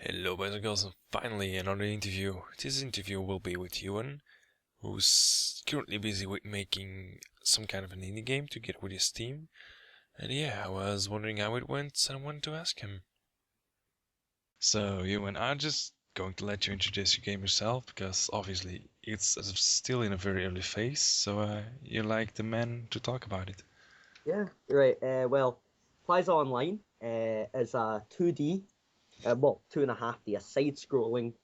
Hello, boys and girls, and finally another interview. This interview will be with Euan, who's currently busy with making some kind of an indie game together with his team. And yeah, I was wondering how it went, and I wanted to ask him. So, Euan, I'm just going to let you introduce your game yourself, because obviously it's still in a very early phase, so you're like the man to talk about it. Yeah, right. Pliza Online is a 2D, 2.5D, a side-scrolling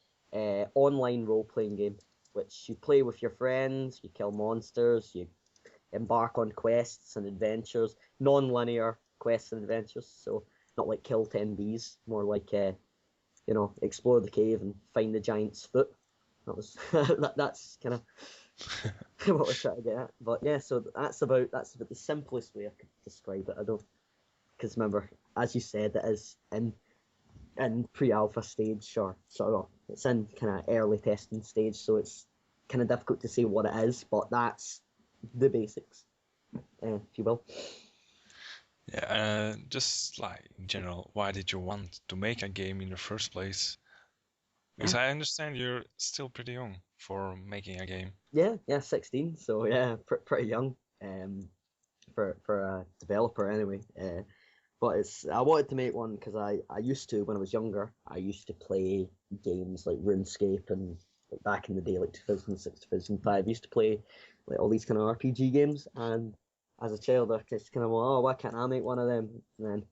online role-playing game, which you play with your friends, you kill monsters, you embark on quests and adventures, non-linear quests and adventures, so not like kill 10 bees, more like, explore the cave and find the giant's foot. That was that's kind of what we're trying to get at. But yeah, so that's about the simplest way I could describe it. I don't because remember, as you said, it is in pre-alpha stage or sort of it's in kind of early testing stage, so it's kind of difficult to say what it is. But that's the basics, if you will. Yeah, just like in general, why did you want to make a game in the first place? Because Yeah, I understand you're still pretty young for making a game. yeah, 16. So yeah, pretty young. For a developer anyway. But I wanted to make one because I used to when I was younger. I used to play games like RuneScape and like back in the day, like 2006, 2005. I used to play like all these kind of RPG games, and as a child, I just kind of oh, why can't I make one of them? And then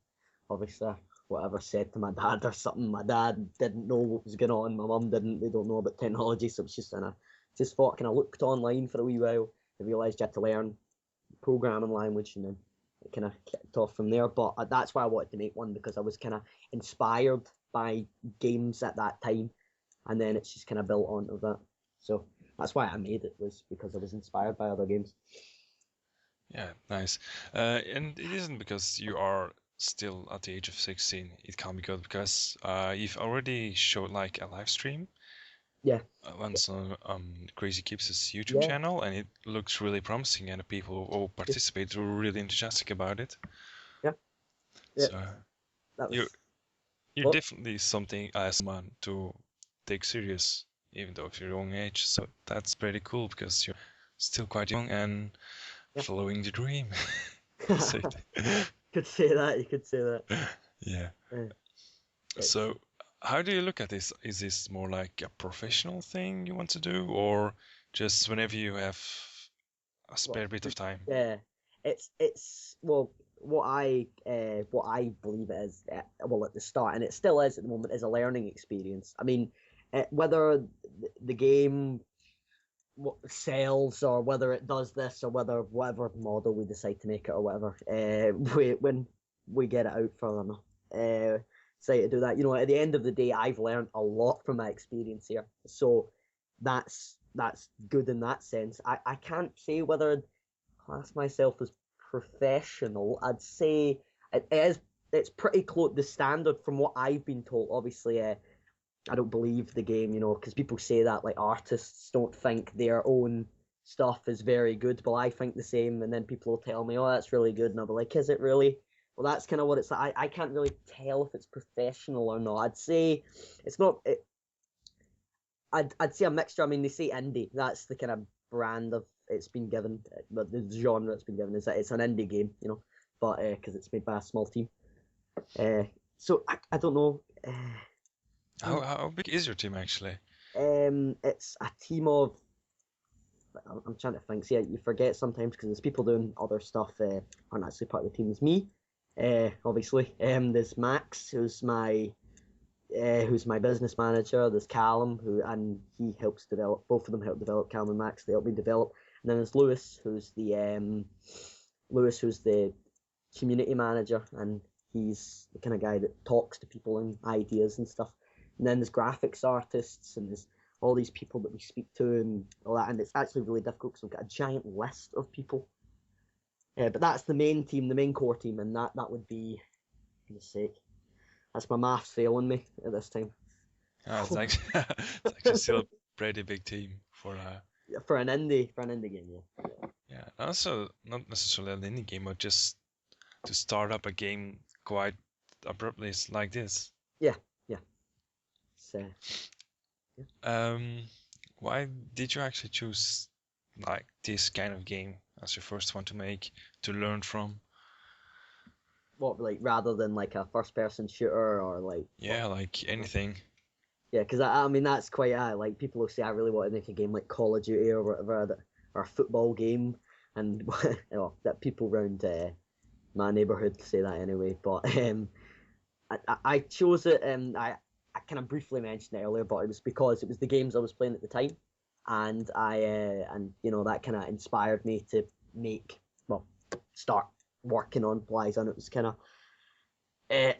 obviously whatever said to my dad or something. My dad didn't know what was going on. My mum didn't. They don't know about technology, so it's just kind of just thought kind of looked online for a wee while. I realised you had to learn programming language, and then it kind of kicked off from there. But that's why I wanted to make one because I was kind of inspired by games at that time, and then it's just kind of built onto that. So that's why I made it was because I was inspired by other games. Yeah, nice. And it isn't because you are still at the age of 16. It can be good because you've already showed like a live stream Yeah, once on Crazy Keeps' YouTube yeah, channel, and it looks really promising, and the people who yeah, participate were really enthusiastic about it. yeah. Yeah. So That you're was you're what. definitely something as someone to take serious, even though if you're young age. So that's pretty cool because you're still quite young and Yeah. following the dream. To say it. Could say that. You could say that. Yeah. Yeah, it's So, how do you look at this? Is this more like a professional thing you want to do, or just whenever you have a well, spare bit of time? yeah, it's well, what I believe it is. Well, at the start, and it still is at the moment, is a learning experience. I mean, whether the game sells or whether it does this or whether whatever model we decide to make it or whatever, when we get it out for them, say to do that. At the end of the day, I've learned a lot from my experience here, so that's good in that sense. I can't say whether I'd class myself as professional. I'd say it's pretty close the standard from what I've been told. Obviously, I don't believe the game, because people say that like artists don't think their own stuff is very good, but I think the same. And then people will tell me, "Oh, that's really good," and I'll be like, "Is it really?" Well, that's kind of what it's like. I can't really tell if it's professional or not. I'd say it's not. I'd say a mixture. I mean, they say indie. That's the kind of brand of it's been given, but the genre it's been given is that it's an indie game, but because it's made by a small team. Uh, so I don't know. How big is your team actually? It's a team of. I'm trying to think. See, you forget sometimes because there's people doing other stuff aren't actually part of the team. There's me, obviously. There's Max, who's my business manager. There's Callum, and he helps develop. Both of them help develop. Callum and Max, they help me develop. And then there's Lewis, who's the community manager, and he's the kind of guy that talks to people and ideas and stuff. And then there's graphics artists, and there's all these people that we speak to and all that. And it's actually really difficult because we've got a giant list of people. But that's the main team, the main core team, and that would be, for goodness sake, that's my maths failing me at this time. It's like it's actually still a pretty big team for For an indie game, yeah. yeah. Also, not necessarily an indie game, but just to start up a game quite abruptly like this. Yeah, yeah. Um, why did you actually choose like this kind of game as your first one to make to learn from? what like rather than like a first person shooter or like what? Yeah, like anything. Yeah, because I mean that's quite like people will say I really want to make a game like Call of Duty or whatever or a football game, and you know, that people around my neighborhood say that anyway. But I chose it, and I kind of briefly mentioned it earlier, but it was because it was the games I was playing at the time, and and you know that kind of inspired me to make well start working on Pliza, and it was kind of uh,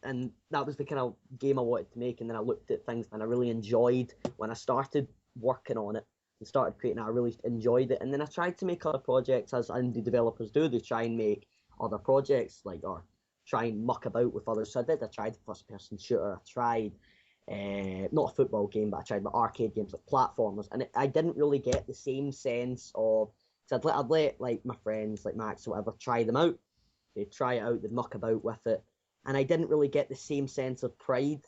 and that was the kind of game I wanted to make. And then I looked at things, and I really enjoyed when I started working on it and started creating it. I really enjoyed it, and then I tried to make other projects as indie developers do. They try and make other projects like or try and muck about with others. So I did. I tried first person shooter. I tried not a football game, but I tried arcade games like platformers, and I didn't really get the same sense of. So I'd let like my friends like Max or whatever try them out. They'd try it out, they'd muck about with it, and I didn't really get the same sense of pride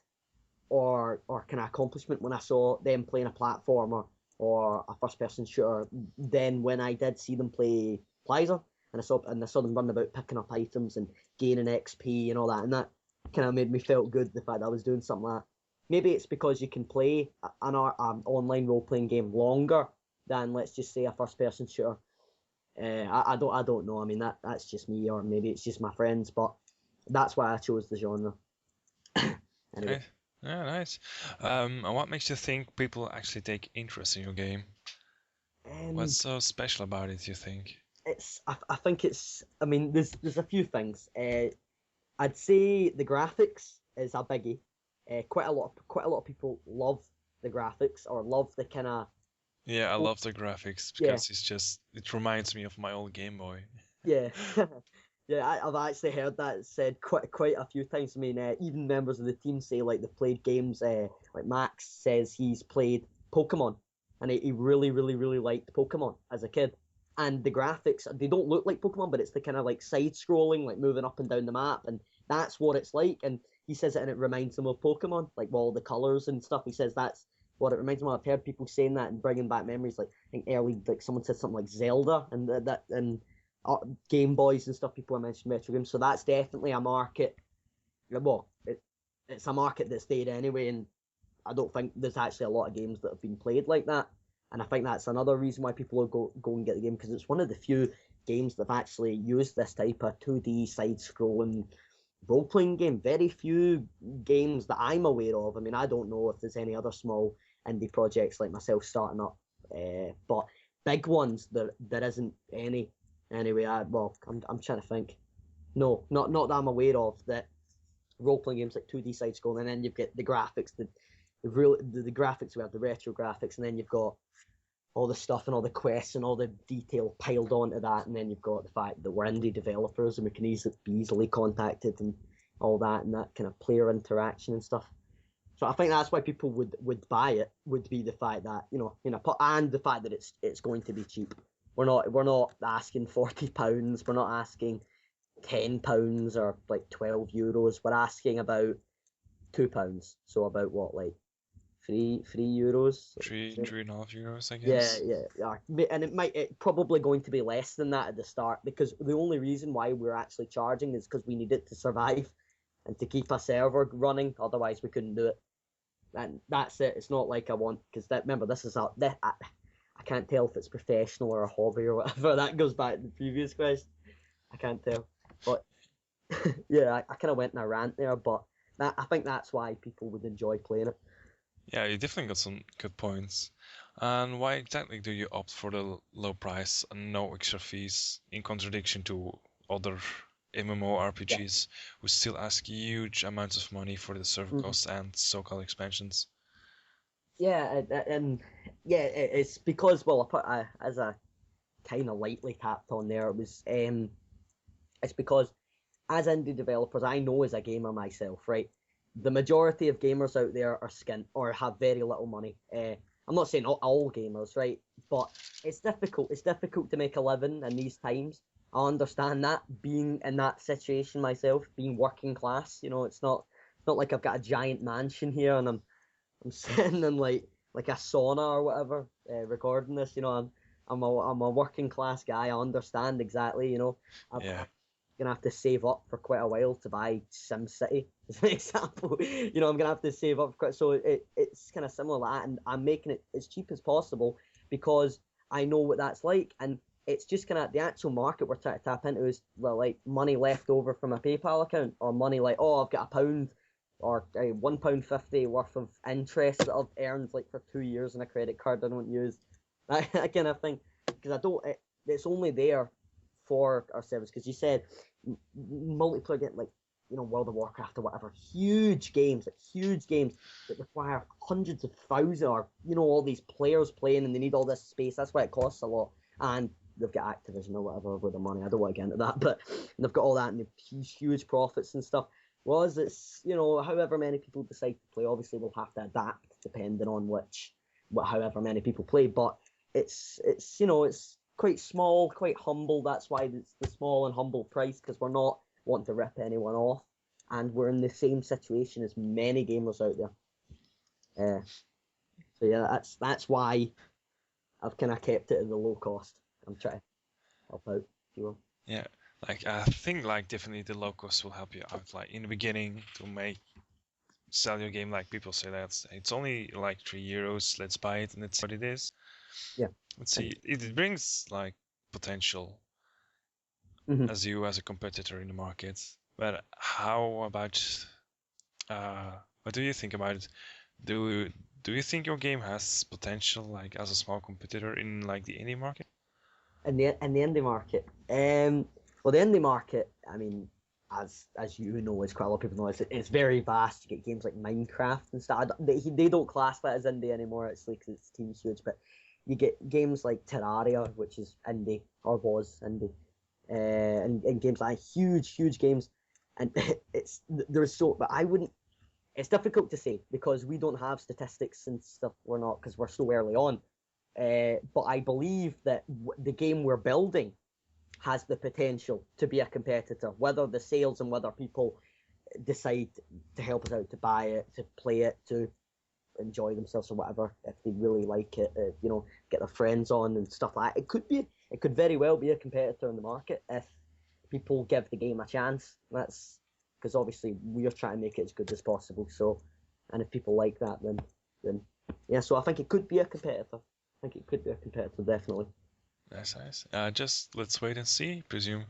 or kind of accomplishment when I saw them playing a platformer or a first person shooter than when I did see them play Pliza and I saw them running about picking up items and gaining XP and all that, and that kind of made me felt good the fact that I was doing something like that. Maybe it's because you can play an online role playing game longer than let's just say a first person shooter. I don't know. I mean that's just me, or maybe it's just my friends, but that's why I chose the genre. Anyway, Okay. Yeah, nice. And what makes you think people actually take interest in your game? um, What's so special about it, you think? I think it's. I mean, there's a few things. I'd say the graphics is a biggie. Quite a lot of people love the graphics or love the kind of Yeah, I love the graphics yeah because it reminds me of my old Game Boy. yeah yeah. I've actually heard that said quite a few times. I mean, even members of the team say like they've played games. Like Max says he's played Pokemon, and he really liked Pokemon as a kid. And the graphics, they don't look like Pokemon, but it's the kind of like side scrolling, like moving up and down the map, and that's what it's like. And he says it, and it reminds him of Pokemon, like all the colors and stuff. He says that's what it reminds him of. I've heard people saying that and bringing back memories. Like I think early, like someone said something like Zelda and that and Game Boys and stuff. People have mentioned retro games, so that's definitely a market. Well, it's a market that's dead anyway, and I don't think there's actually a lot of games that have been played like that. And I think that's another reason why people will go and get the game, because it's one of the few games that have actually used this type of 2D side-scrolling role-playing game. Very few games that I'm aware of. I mean, I don't know if there's any other small indie projects like myself starting up, but big ones there isn't any. Anyway, I'm trying to think. No, not that I'm aware of that role-playing games like 2D side-scrolling, and then you've got the graphics, the graphics, we have the retro graphics, and then you've got all the stuff and all the quests and all the detail piled onto that, and then you've got the fact that we're indie developers and we can be easily contacted and all that, and that kind of player interaction and stuff. So I think that's why people would buy it, would be the fact that and the fact that it's going to be cheap. We're not asking £40. We're not asking £10 or like €12. We're asking about £2. So about what, like €3? Three and a half euros, I Yeah, guess. yeah. And it probably going to be less than that at the start, because the only reason why we're actually charging is because we need it to survive and to keep a server running. Otherwise, we couldn't do it. And that's it. It's not like I want, because remember, this is I can't tell if it's professional or a hobby or whatever. That goes back to the previous question. I can't tell, but yeah, I kind of went in a rant there, but I think that's why people would enjoy playing it. Yeah, you definitely got some good points. And why exactly do you opt for the low price and no extra fees, in contradiction to other Yeah. MMORPGs who still ask huge amounts of money for the server Mhm. costs and so-called expansions? Yeah, and yeah, it's because well, as I kind of lightly tapped on there, it's because as indie developers, I know as a gamer myself, right? The majority of gamers out there are skint or have very little money. I'm not saying all gamers, right? But it's difficult. It's difficult to make a living in these times. I understand that, being in that situation myself, being working class. You know, it's not like I've got a giant mansion here and I'm I'm sitting in like a sauna or whatever, recording this. I'm a working class guy. I understand exactly. I'm Yeah, gonna have to save up for quite a while to buy SimCity as an example. I'm gonna have to save up for quite, so it's kind of similar to that, and I'm making it as cheap as possible because I know what that's like, and it's just kind of the actual market we're trying to tap into is like money left over from a PayPal account, or money like, oh, I've got a pound or £1.50 worth of interest that I've earned like for 2 years on a credit card I don't use, that kind of thing, because I don't. It's only there for our service, because you said multiplayer game like World of Warcraft or whatever, huge games that require hundreds of thousands, or all these players playing, and they need all this space. That's why it costs a lot, and they've got Activision or whatever with the money. I don't want to get into that, but they've got all that and the huge profits and stuff. Whereas it's however many people decide to play, obviously we'll have to adapt depending on however many people play, but it's quite small, quite humble. That's why it's the small and humble price, because we're not wanting to rip anyone off, and we're in the same situation as many gamers out there. So yeah, that's why I've kind of kept it at the low cost. I'm trying to help out, if you will. yeah. Like I think like definitely the low cost will help you out. Like in the beginning to sell your game, like people say that it's only like €3. Let's buy it, and let's see what it is. Yeah. Let's see. It brings like potential Mm-hmm. as a competitor in the market. But how about what do you think about it? Do do you think your game has potential like as a small competitor in like the indie market? In the indie market. Well, the indie market, I mean, as you know, as quite a lot of people know, it's very vast. You get games like Minecraft and stuff. They don't class that as indie anymore. It's like it's team's huge, but you get games like Terraria, which is indie or was indie, and games like huge games, and there's so. But I wouldn't. It's difficult to say because we don't have statistics and stuff. We're not, because we're so early on. But I believe that the game we're building has the potential to be a competitor, whether the sales and whether people decide to help us out, to buy it, to play it, to enjoy themselves or whatever, if they really like it, get their friends on and stuff like that. It could very well be a competitor in the market if people give the game a chance. That's because obviously we're trying to make it as good as possible. So, and if people like that, then yeah. So I think it could be a competitor. I think it could be a competitor, definitely. Nice. Just let's wait and see, presume.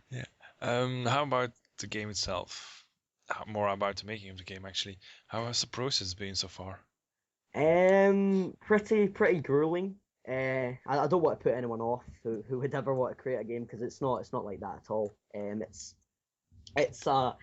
Yeah. How about the game itself? More about the making of the game, actually. How has the process been so far? Pretty grueling. I don't want to put anyone off who would ever want to create a game, because it's not like that at all. It's a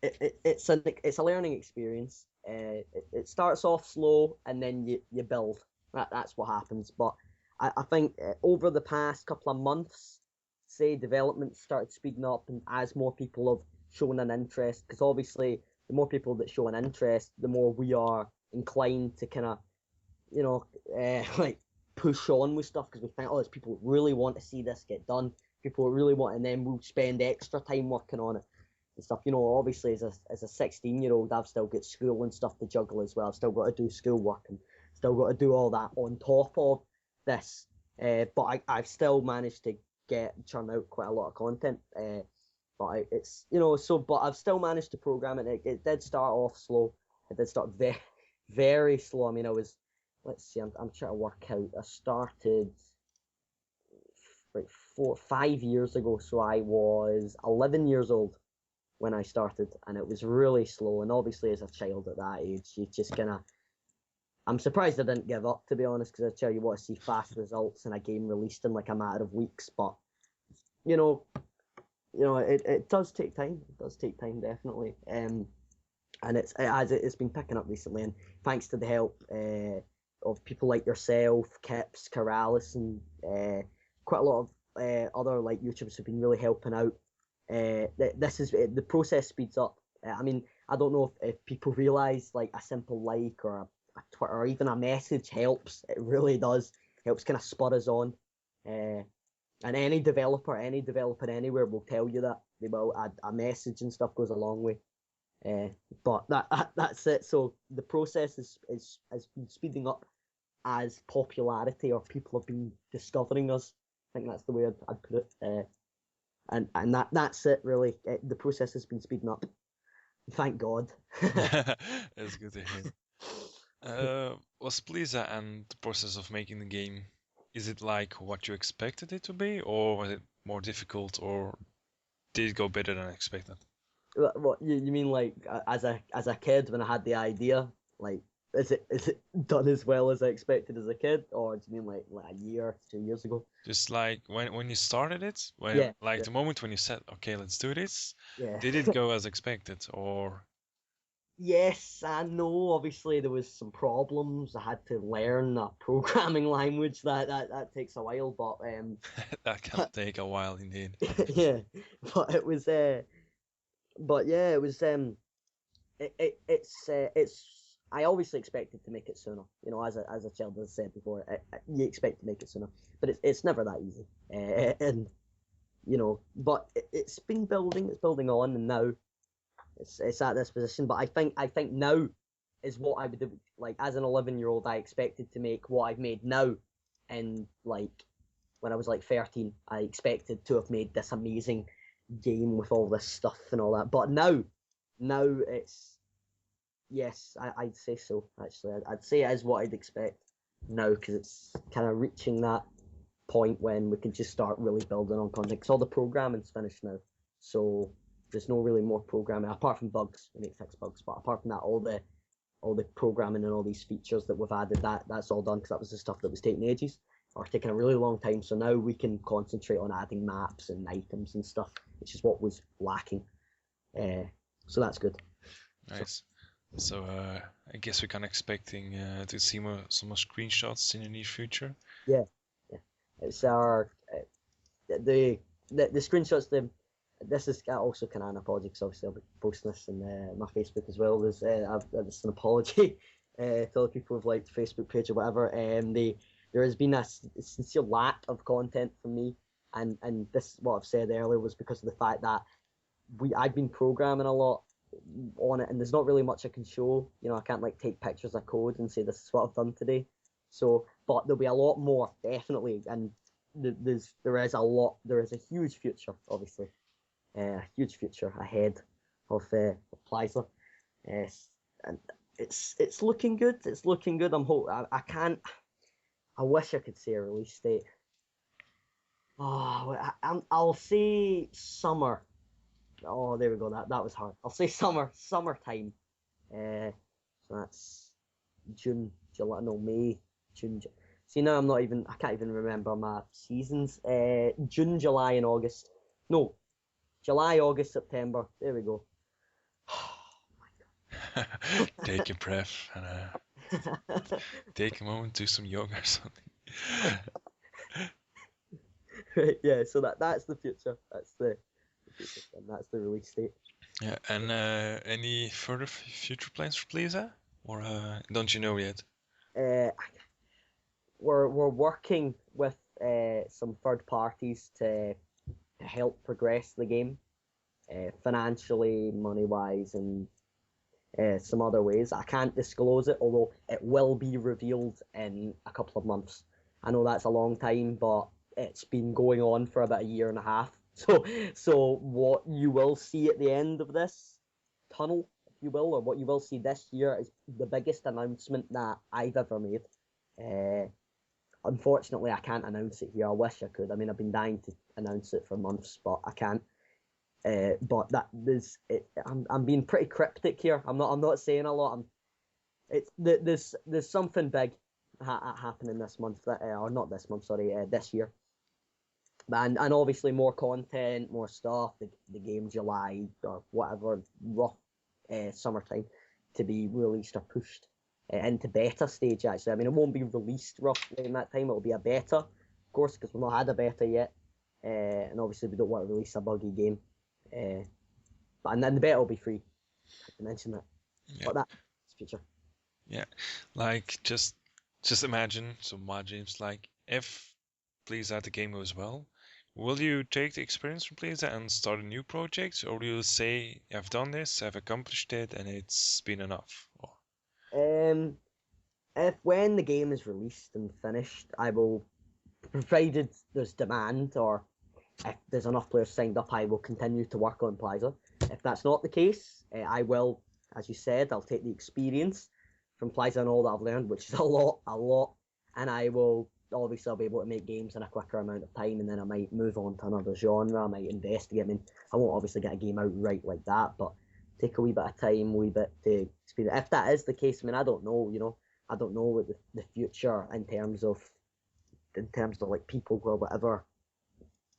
it's a learning experience. It starts off slow and then you build. That's what happens. But I think over the past couple of months, say development started speeding up, and as more people have shown an interest, because obviously the more people that show an interest, the more we are inclined to kind of you know like push on with stuff, because we think, oh, there's people who really want to see this get done. People who really want, and then we'll spend extra time working on it and stuff. Obviously as a 16-year-old, I've still got school and stuff to juggle as well. I've still got to do schoolwork and still got to do all that on top of this. But I've still managed to churn out quite a lot of content. But it's but I've still managed to program it. It did start off slow. It did start very very slow. I mean, let's see, I'm trying to work out. I started like 5 years ago, so I was 11 years old when I started, and it was really slow. And obviously, as a child at that age, you just kind of. I'm surprised I didn't give up, to be honest, because I tell you want to see fast results in a game released in like a matter of weeks. But you know, it does take time. It does take time, definitely. And it's been picking up recently, and thanks to the help of people like yourself, Kips, Corrales, and quite a lot of other like YouTubers have been really helping out. This is the process speeds up. I mean, I don't know if people realize like a simple like or a Twitter or even a message helps. It really does. Helps kind of spur us on. And any developer anywhere will tell you that. They will. A message and stuff goes a long way. Uh, but that's it. So the process is has been speeding up as popularity or people have been discovering us. I think that's the way I'd put it. And that's it really. The process has been speeding up. Thank God. It's good to hear. Was Pliza and the process of making the game, is it like what you expected it to be, or was it more difficult, or did it go better than expected? What you mean like as a kid when I had the idea, like is it done as well as I expected as a kid, or do you mean like a year, 2 years ago? Just like when you started it, when Yeah, like yeah, the moment when you said, okay, let's do this, yeah. did it go as expected, or Yes and no. Obviously, there was some problems. I had to learn a programming language that takes a while, that can take a while indeed? yeah, but it was but yeah, it was it's I obviously expected to make it sooner. You know, as a child, as I said before, you expect to make it sooner, but it's never that easy. And you know, but it's been building, it's building on, and now it's at this position. But I think now is what I would have, like as an 11-year-old. I expected to make what I've made now, and like when I was like 13, I expected to have made this amazing game with all this stuff and all that. But now it's yes, I'd say so. Actually, I'd say it is what I'd expect now because it's kind of reaching that point when we can just start really building on content. Because all the programming's finished now, so there's no really more programming apart from bugs. We need to fix bugs, but apart from that, all the programming and all these features that we've added, that's all done because that was the stuff that was taking ages or taking a really long time. So now we can concentrate on adding maps and items and stuff, which is what was lacking. So that's good. Nice. So I guess we can expecting to see some more screenshots in the near future. Yeah, yeah. It's our the screenshots. This is also kind of an apology because obviously I'll be posting this in my Facebook as well. There's it's an apology to other people who've liked the Facebook page or whatever. There has been a sincere lack of content from me, and this what I've said earlier was because of the fact that I've been programming a lot on it, and there's not really much I can show. You know, I can't like take pictures of code and say this is what I've done today. So, but there'll be a lot more definitely, and there is a huge future, obviously, a huge future ahead of Pliza, and it's looking good. It's looking good. I can't. I wish I could say a release date. Oh, I'll say summer. Oh, there we go. That was hard. I'll say summertime. Uh, so that's June, July, no May, June. See now I'm not even. I can't even remember my seasons. June, July, and August. No, July, August, September. There we go. Take a breath and take a moment, do some yoga or something. Right, yeah. So that's the future. That's the future, and that's the release date. Yeah, and any further future plans for Pliza? Or don't you know yet? Uh, we're working with some third parties to help progress the game, financially, money wise, and some other ways. I can't disclose it, although it will be revealed in a couple of months. I know that's a long time, but it's been going on for about a year and a half. So what you will see at the end of this tunnel, if you will, or what you will see this year is the biggest announcement that I've ever made. Unfortunately, I can't announce it here. I wish I could. I mean, I've been dying to announce it for months, but I can't. But I'm being pretty cryptic here. I'm not saying a lot. There's something big happening this month or not this month. Sorry, this year. And obviously more content, more stuff. The game July or whatever rough summertime to be released or pushed into beta stage. Actually, I mean it won't be released roughly in that time. It'll be a beta, of course, because we've not had a beta yet. And obviously we don't want to release a buggy game. And then the beta will be free. I have to mention that. Yeah. But that's future. Yeah, like just imagine some mod games like if Please Out the game goes well, will you take the experience from Pliza and start a new project, or will you say, I've done this, I've accomplished it, and it's been enough? Um, if when the game is released and finished, I will, provided there's demand or if there's enough players signed up, I will continue to work on Pliza. If that's not the case, I will, as you said, I'll take the experience from Pliza and all that I've learned, which is a lot, and I will obviously I'll be able to make games in a quicker amount of time, and then I might move on to another genre. I might investigate. I mean, I won't obviously get a game out right like that, but take a wee bit of time, a wee bit to experience. If that is the case, I mean, I don't know. I don't know what the future in terms of like people or whatever.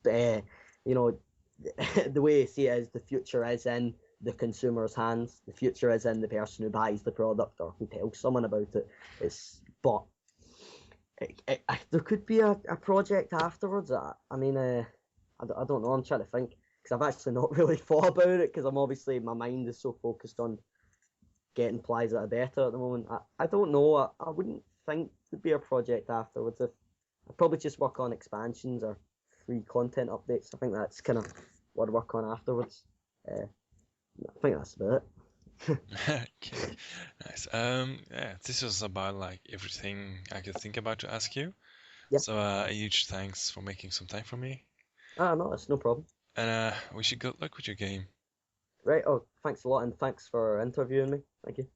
You know, the way I see it is the future is in the consumer's hands. The future is in the person who buys the product or who tells someone about it. But there could be a project afterwards. I mean, I don't know. I'm trying to think because I've actually not really thought about it because I'm obviously my mind is so focused on getting Pliza better at the moment. I don't know. I wouldn't think there'd be a project afterwards. I'd probably just work on expansions or free content updates. I think that's kind of what I'd work on afterwards. I think that's about it. Okay, nice. Yeah, this was about like everything I could think about to ask you. Yeah. So, a huge thanks for making some time for me, No, it's no problem. and wish you good luck with your game. Right. Oh, thanks a lot, and thanks for interviewing me. Thank you.